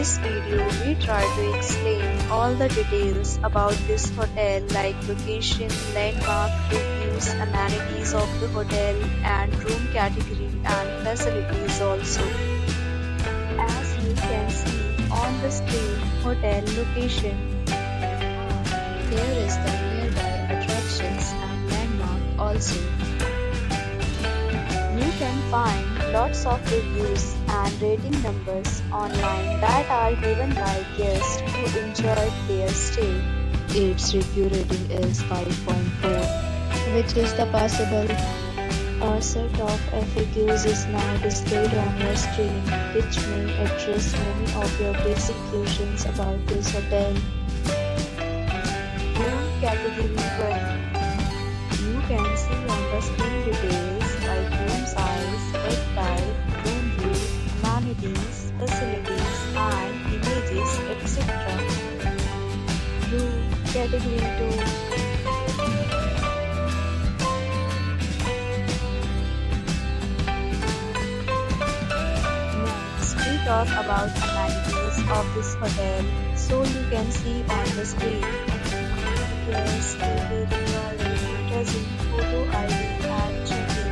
this video, we try to explain all the details about this hotel like location, landmark, reviews, amenities of the hotel, and room category and facilities also. As you can see on the screen, hotel location. Here is the nearby attractions and landmark also. You can find lots of reviews and rating numbers online that are given by guests who enjoyed their stay. Its review rating is 5.4, which is the possible. A set of FAQs is now displayed on your screen, which may address many of your basic questions about this hotel. Room category 1. You can see on the screen details like room size, bed type, room view, amenities, facilities, and images, etc. Room category 2. We talk about amenities of this hotel, so you can see on the screen. Guests will be required to present photo ID and check-in.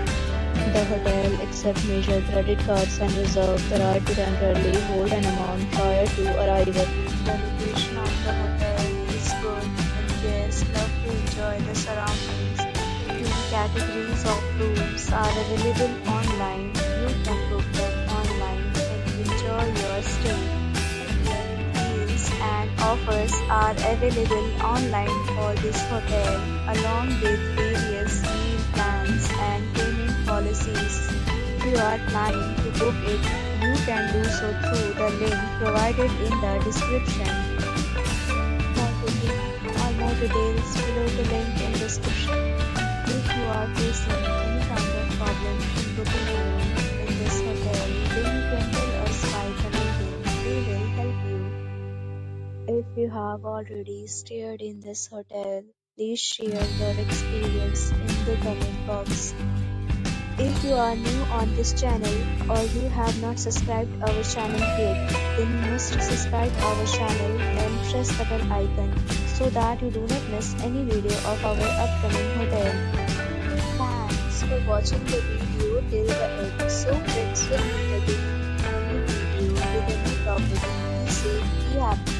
The hotel accepts major credit cards and reserves the right to temporarily hold an amount prior to arrival. The location of the hotel is good and guests love to enjoy the surroundings. Two categories of rooms are available online. You can book them online and enjoy your stay. Deals and offers are available online for this hotel, along with various meal plans and payment policies. If you are planning to book it, you can do so through the link provided in the description. For booking or more details, below the link in description. If you are facing any kind of problem in booking a room in this hotel, then you can tell us by commenting. We will help you. If you have already stayed in this hotel, please share your experience in the comment box. If you are new on this channel or you have not subscribed our channel yet, then you must subscribe our channel and press the bell icon so that you do not miss any video of our upcoming hotel. Thanks for watching the video till the end. So friends, will meet again in a new video with a new topic. Be safe, be happy.